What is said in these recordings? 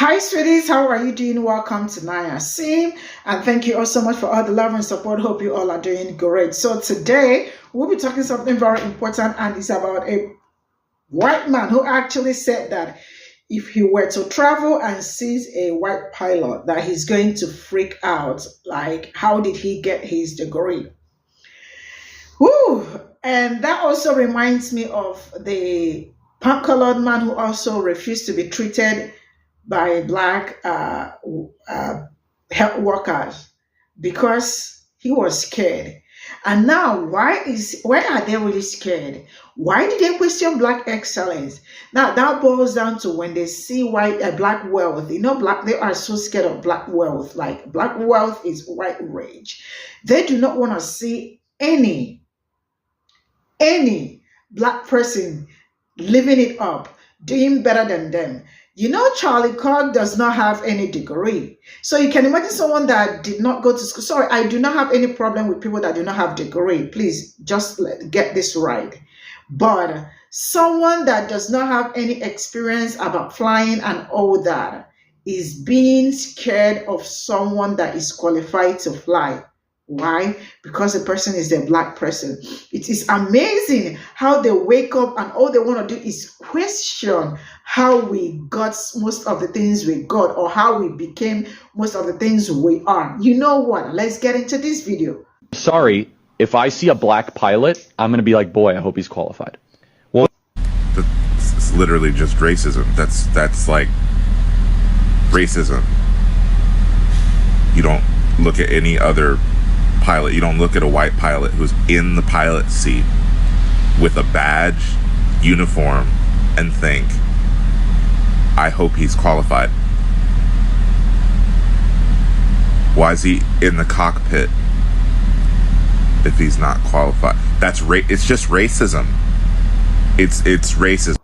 Hi, sweeties. How are you doing? Welcome to Naya Sim. And thank you all so much for all the love and support. Hope you all are doing great. So today, we'll be talking something very important, and it's about a white man who actually said that if he were to travel and sees a white pilot, that he's going to freak out. Like, how did he get his degree? Woo! And that also reminds me of the colored man who also refused to be treated by black health workers because he was scared. And now, why are they really scared? Why did they question black excellence? Now that boils down to when they see black wealth. They are so scared of black wealth. Like, black wealth is white rage. They do not want to see any black person living it up, doing better than them. Charlie Kirk does not have any degree. So you can imagine someone that did not go to school. Sorry, I do not have any problem with people that do not have degree. Please, just get this right. But someone that does not have any experience about flying and all that is being scared of someone that is qualified to fly. Why? Because the person is a black person. It is amazing how they wake up and all they want to do is question how we got most of the things we got, or how we became most of the things we are. You know what? Let's get into this video. Sorry, if I see a black pilot, I'm going to be like, boy, I hope he's qualified. Well, it's literally just racism. That's like racism. You don't look at any other pilot. You don't look at a white pilot who's in the pilot seat with a badge, uniform, and think, I hope he's qualified. Why is he in the cockpit if he's not qualified? It's just racism. It's racism.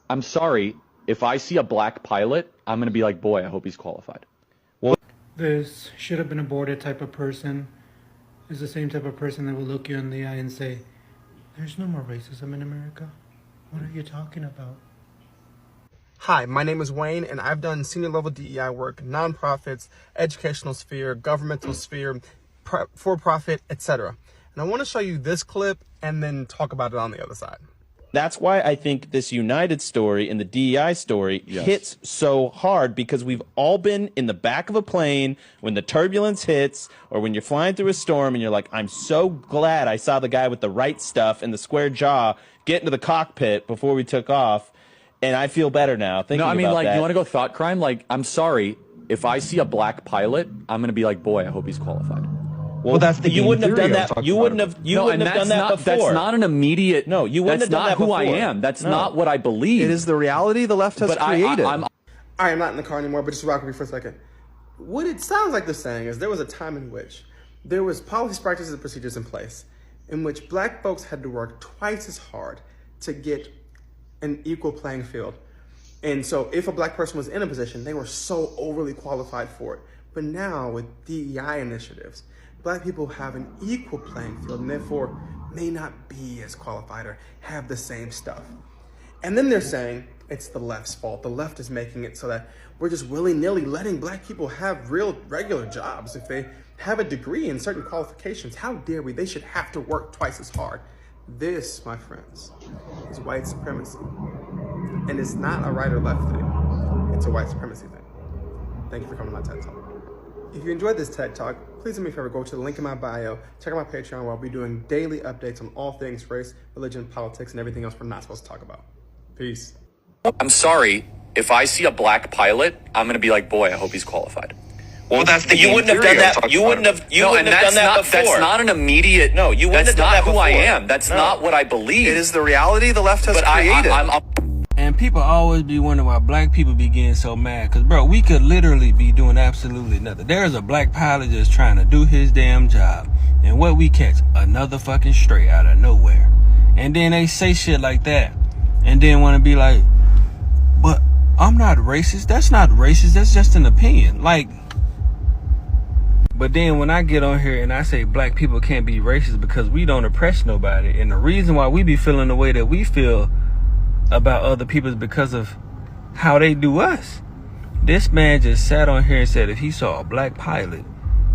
I'm sorry, if I see a black pilot, I'm going to be like, boy, I hope he's qualified. Well, this should have been aborted type of person is the same type of person that will look you in the eye and say, there's no more racism in America. What are you talking about? Hi, my name is Wayne, and I've done senior level DEI work, nonprofits, educational sphere, governmental sphere, for-profit, etc. And I want to show you this clip and then talk about it on the other side. That's why I think this United story and the DEI story hits so hard, because we've all been in the back of a plane when the turbulence hits, or when you're flying through a storm and you're like, I'm so glad I saw the guy with the right stuff and the square jaw get into the cockpit before we took off, and I feel better now thinking about that. You want to go thought crime? Like, I'm sorry, if I see a black pilot, I'm going to be like, boy, I hope he's qualified. Well, that's the you wouldn't have done that. You wouldn't have done that before. That's not an immediate. No, you wouldn't have done that before. That's not who I am. That's not what I believe. It is the reality the left has created. I am not in the car anymore, but just rock with me for a second. What it sounds like they're saying is there was a time in which there was policies, practices, and procedures in place in which black folks had to work twice as hard to get an equal playing field. And so if a black person was in a position, they were so overly qualified for it. But now with DEI initiatives, black people have an equal playing field and therefore may not be as qualified or have the same stuff. And then they're saying it's the left's fault. The left is making it so that we're just willy-nilly letting black people have real regular jobs. If they have a degree in certain qualifications, how dare we? They should have to work twice as hard. This, my friends, is white supremacy. And it's not a right or left thing. It's a white supremacy thing. Thank you for coming to my TED Talk. If you enjoyed this TED Talk, please do me a favor, go to the link in my bio, check out my Patreon, where I'll be doing daily updates on all things race, religion, politics, and everything else we're not supposed to talk about. Peace. I'm sorry, if I see a black pilot, I'm going to be like, boy, I hope he's qualified. Well, that's the you wouldn't have done that. You wouldn't have done that before. That's not an immediate. No, you wouldn't have done that before. That's not who I am. That's not what I believe. It is the reality the left has created. And people always be wondering why black people be getting so mad. Because, bro, we could literally be doing absolutely nothing. There's a black pilot just trying to do his damn job. And what we catch? Another fucking stray out of nowhere. And then they say shit like that. And then want to be like, but I'm not racist. That's not racist. That's just an opinion. Like, but then when I get on here and I say black people can't be racist because we don't oppress nobody. And the reason why we be feeling the way that we feel about other people is because of how they do us. This man just sat on here and said if he saw a black pilot,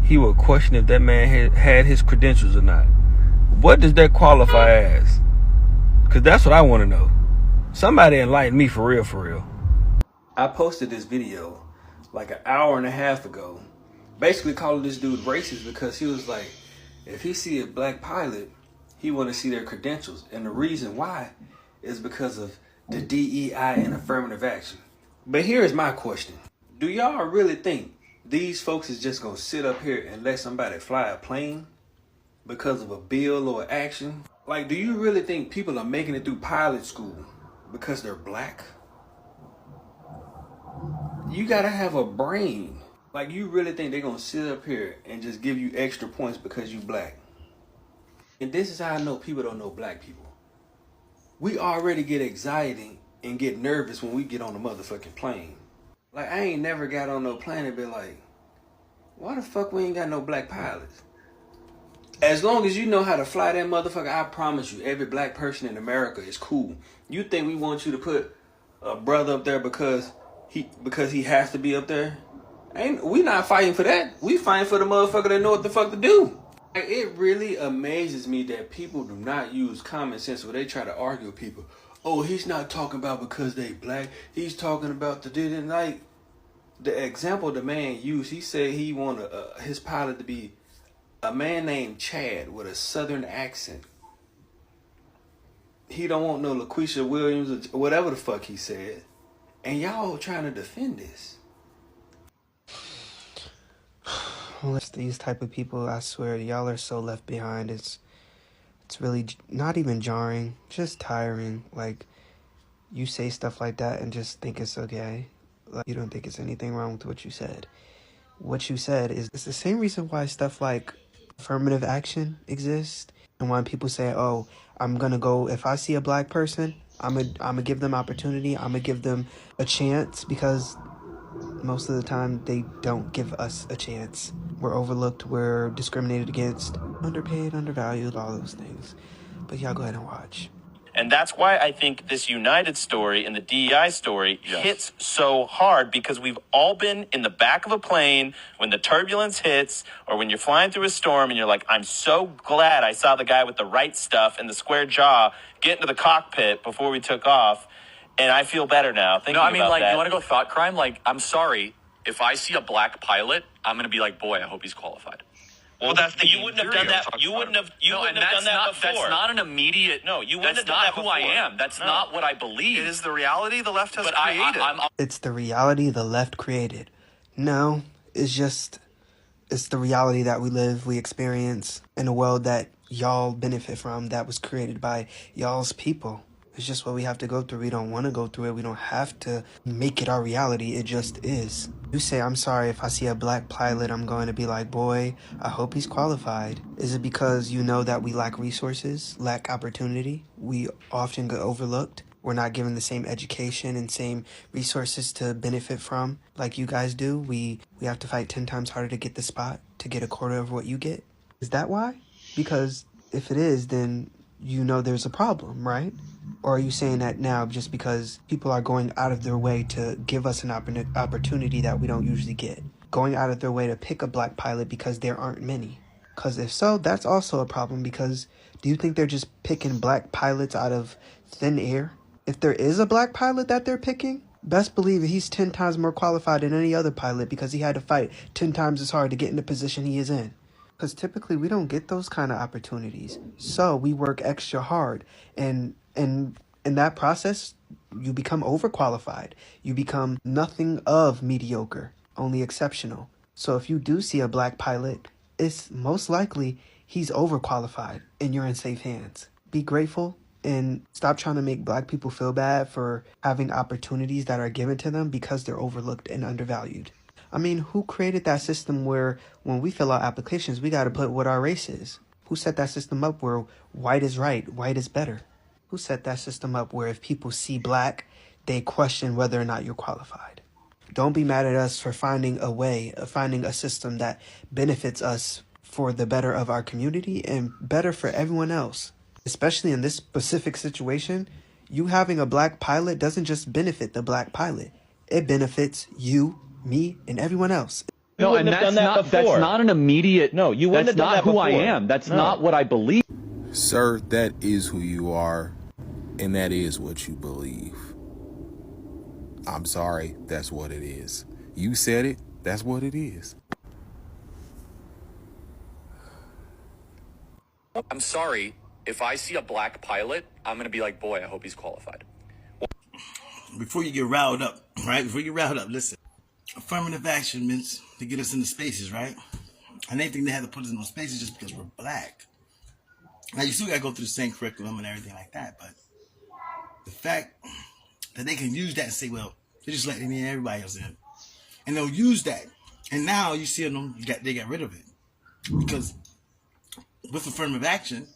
he would question if that man had his credentials or not. What does that qualify as? Because that's what I want to know. Somebody enlighten me for real, for real. I posted this video like an hour and a half ago, basically calling this dude racist because he was like, if he see a black pilot, he want to see their credentials. And the reason why is because of the DEI and affirmative action. But here's my question. Do y'all really think these folks is just gonna sit up here and let somebody fly a plane because of a bill or action? Like, do you really think people are making it through pilot school because they're black? You gotta have a brain. Like, you really think they're gonna sit up here and just give you extra points because you black? And this is how I know people don't know black people. We already get anxiety and get nervous when we get on the motherfucking plane. Like, I ain't never got on no plane and be like, why the fuck we ain't got no black pilots? As long as you know how to fly that motherfucker, I promise you, every black person in America is cool. You think we want you to put a brother up there because he has to be up there? We not fighting for that. We fighting for the motherfucker that know what the fuck to do. Like, it really amazes me that people do not use common sense when they try to argue with people. Oh, he's not talking about because they black. He's talking about the example the man used. He said he wanted his pilot to be a man named Chad with a southern accent. He don't want no LaQuisha Williams or whatever the fuck he said. And y'all trying to defend this. Well, these type of people, I swear, y'all are so left behind. It's really not even jarring, just tiring. Like, you say stuff like that and just think it's okay. Like, you don't think it's anything wrong with what you said. What you said is it's the same reason why stuff like affirmative action exists. And when people say, oh, I'm going to go, if I see a black person, I'm gonna give them opportunity. I'm going to give them a chance, because most of the time they don't give us a chance. We're overlooked, we're discriminated against, underpaid, undervalued, all those things. But y'all go ahead and watch. And that's why I think this United story and the DEI story hits so hard, because we've all been in the back of a plane when the turbulence hits, or when you're flying through a storm and you're like, I'm so glad I saw the guy with the right stuff and the square jaw get into the cockpit before we took off. And I feel better now. No, I mean, like, you want to go thought crime? Like, I'm sorry, if I see a black pilot, I'm going to be like, boy, I hope he's qualified. Well, you wouldn't have done that. You wouldn't have done that before. That's not an immediate. No, you wouldn't have done that before. That's not who I am. That's not what I believe. It is the reality the left has created. It's the reality the left created. No, it's the reality that we live, we experience in a world that y'all benefit from, that was created by y'all's people. It's just what we have to go through. We don't want to go through it. We don't have to make it our reality. It just is. You say, I'm sorry, if I see a black pilot, I'm going to be like, boy, I hope he's qualified. Is it because you know that we lack resources, lack opportunity? We often get overlooked. We're not given the same education and same resources to benefit from like you guys do. We have to fight 10 times harder to get the spot, to get a quarter of what you get. Is that why? Because if it is, then you know there's a problem, right? Or are you saying that now just because people are going out of their way to give us an opportunity that we don't usually get? Going out of their way to pick a black pilot because there aren't many? Because if so, that's also a problem, because do you think they're just picking black pilots out of thin air? If there is a black pilot that they're picking, best believe it, he's 10 times more qualified than any other pilot, because he had to fight 10 times as hard to get in the position he is in. Because typically we don't get those kind of opportunities. So we work extra hard. And in that process, you become overqualified. You become nothing of mediocre, only exceptional. So if you do see a black pilot, it's most likely he's overqualified and you're in safe hands. Be grateful and stop trying to make black people feel bad for having opportunities that are given to them because they're overlooked and undervalued. I mean, who created that system where when we fill out applications, we got to put what our race is? Who set that system up where white is right, white is better? Who set that system up where if people see black, they question whether or not you're qualified? Don't be mad at us for finding a way, finding a system that benefits us for the better of our community and better for everyone else. Especially in this specific situation, you having a black pilot doesn't just benefit the black pilot. It benefits you, me, and everyone else. No, and that's not an immediate. No, you wouldn't That's have done not that who I before. am. That's No. not what I believe. Sir, that is who you are, and that is what you believe. I'm sorry, that's what it is. You said it, that's what it is. I'm sorry. If I see a black pilot, I'm gonna be like, boy, I hope he's qualified. Before you get riled up, right? Before you get riled up, listen. Affirmative action means to get us into spaces, right? And they think they have to put us in those spaces just because we're black. Now, you still got to go through the same curriculum and everything like that, but the fact that they can use that and say, well, they're just letting me and everybody else in. And they'll use that. And now you see them, they got rid of it. Because with affirmative action,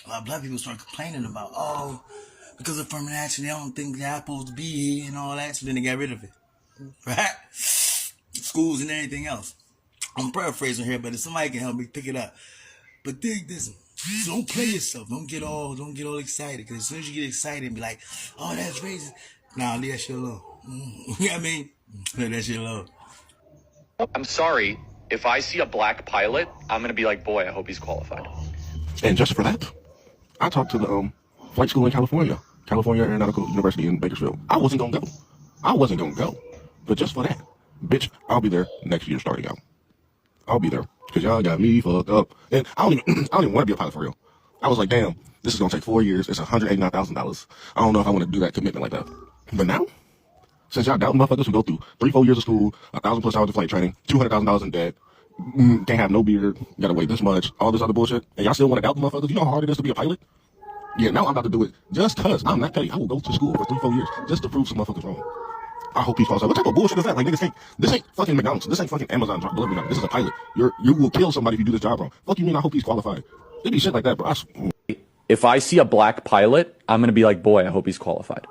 a lot of black people start complaining about, oh, because of affirmative action, they don't think they're supposed to be here and all that, so then they got rid of it. Right? Schools and everything else. I'm paraphrasing here, but if somebody can help me pick it up. But dig this. So don't play yourself. Don't get all excited. Because as soon as you get excited and be like, oh, that's racist. Nah, leave that shit alone. You know what I mean? Leave that shit alone. I'm sorry. If I see a black pilot, I'm gonna be like, boy, I hope he's qualified. And just for that, I talked to the flight school in California Aeronautical University in Bakersfield. I wasn't gonna go. But just for that, bitch, I'll be there next year starting out. I'll be there. Because y'all got me fucked up. And I don't even want to be a pilot for real. I was like, damn, this is going to take 4 years. It's $189,000. I don't know if I want to do that commitment like that. But now, since y'all doubting motherfuckers who go through 3-4 years of school, 1,000+ hours of flight training, $200,000 in debt, can't have no beard, gotta wait this much, all this other bullshit, and y'all still want to doubt the motherfuckers? You know how hard it is to be a pilot? Yeah, now I'm about to do it just because I'm not petty. I will go to school for 3-4 years just to prove some motherfuckers wrong. I hope he falls out. What type of bullshit is that? Like, niggas this ain't fucking McDonald's. This ain't fucking Amazon delivery. This is a pilot. You will kill somebody if you do this job wrong. Fuck you mean I hope he's qualified? It be shit like that, bro. If I see a black pilot, I'm gonna be like, boy, I hope he's qualified.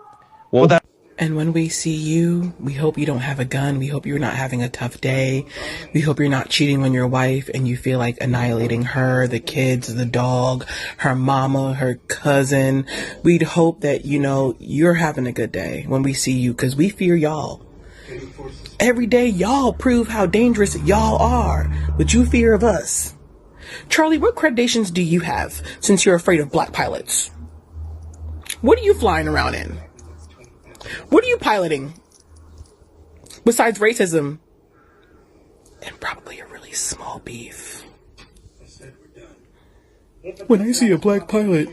And when we see you, we hope you don't have a gun. We hope you're not having a tough day. We hope you're not cheating on your wife and you feel like annihilating her, the kids, the dog, her mama, her cousin. We'd hope that, you're having a good day when we see you, because we fear y'all. Every day, y'all prove how dangerous y'all are, but you fear of us. Charlie, what accreditations do you have since you're afraid of black pilots? What are you flying around in? What are you piloting? Besides racism and probably a really small beef. When I see a black pilot,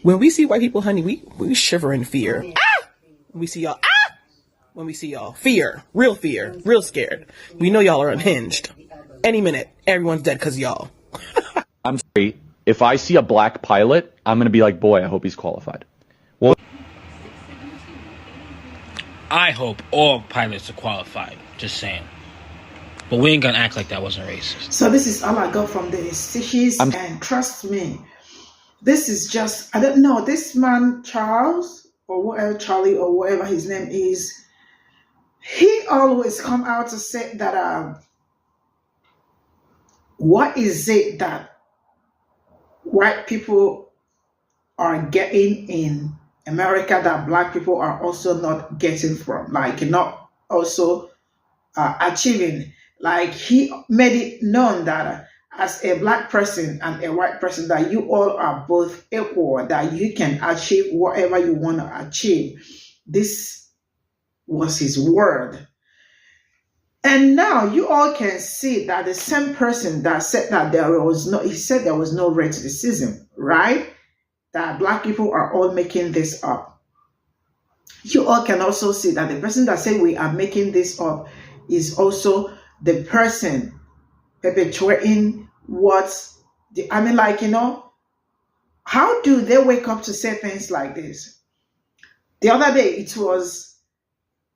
when we see white people, honey, we shiver in fear. Ah! When we see y'all, ah! When we see y'all, fear, real scared. We know y'all are unhinged. Any minute, everyone's dead because of y'all. I'm sorry. If I see a black pilot, I'm gonna be like, boy, I hope he's qualified. Well, I hope all pilots are qualified. Just saying. But we ain't gonna act like that wasn't racist. So this is all I got from the stitches, and trust me, this is just, I don't know, this man, Charles, or whatever, Charlie, or whatever his name is, he always come out to say that, what is it that white people are getting in America that black people are also not getting from, like not also achieving. Like he made it known that as a black person and a white person, that you all are both equal, that you can achieve whatever you want to achieve. This was his word. And now you all can see that the same person that said that he said there was no racism, right? That black people are all making this up. You all can also see that the person that said we are making this up is also the person perpetuating how do they wake up to say things like this? The other day, it was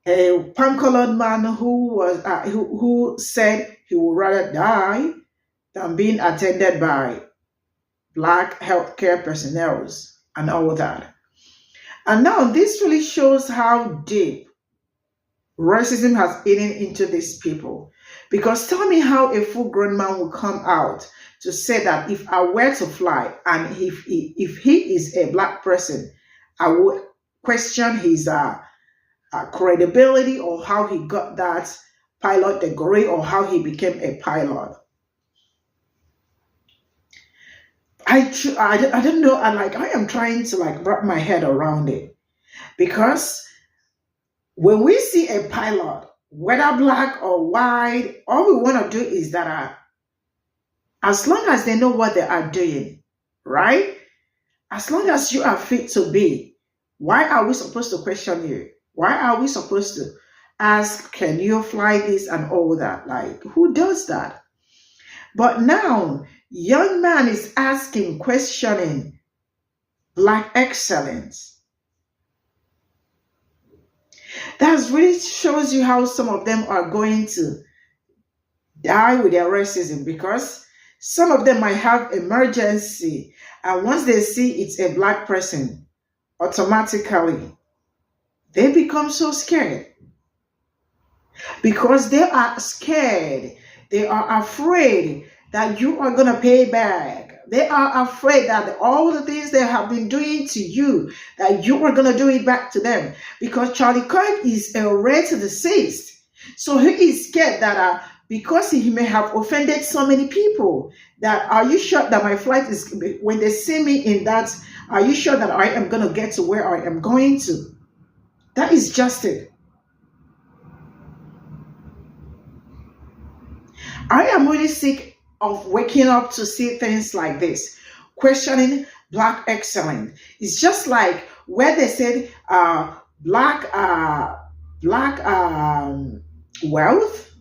a palm-colored man who said he would rather die than being attended by black healthcare personnel and all that. And now this really shows how deep racism has eaten into these people. Because tell me how a full-grown man will come out to say that if I were to fly and if he is a black person, I would question his credibility or how he got that pilot degree or how he became a pilot. I don't know. I am trying to wrap my head around it, because when we see a pilot, whether black or white, all we want to do is that as long as they know what they are doing, right? As long as you are fit to be, why are we supposed to question you? Why are we supposed to ask, can you fly this and all that? Like, who does that? But now, young man is asking, questioning black excellence. That really shows you how some of them are going to die with their racism, because some of them might have emergency, and once they see it's a black person, automatically they become so scared, because they are scared. They are afraid that you are going to pay back. They are afraid that all the things they have been doing to you, that you are going to do it back to them. Because Charlie Kirk is a rare deceased. So he is scared that because he may have offended so many people, that are you sure that my flight is, when they see me in that, are you sure that I am going to get to where I am going to? That is just it. I am really sick of waking up to see things like this, questioning black excellence. It's just like where they said black wealth,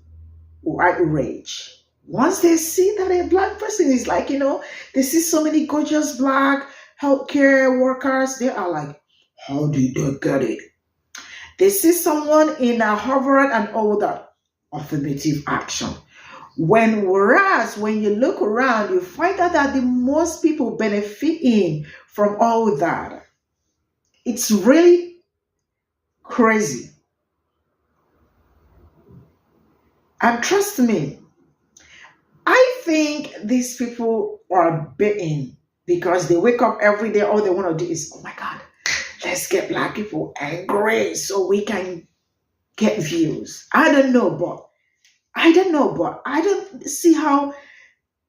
white rage. Once they see that a black person is like, they see so many gorgeous black healthcare workers, they are like, how did they get it? They see someone in a Harvard and all that, affirmative action. Whereas when you look around, you find out that the most people benefiting from all that. It's really crazy. And trust me, I think these people are bitten, because they wake up every day, all they want to do is, oh my God, let's get black people angry so we can get views. I don't know, but I don't see how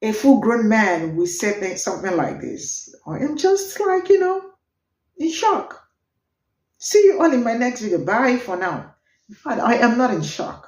a full-grown man will say something like this. I am just like, in shock. See you all in my next video. Bye for now. In fact, I am not in shock.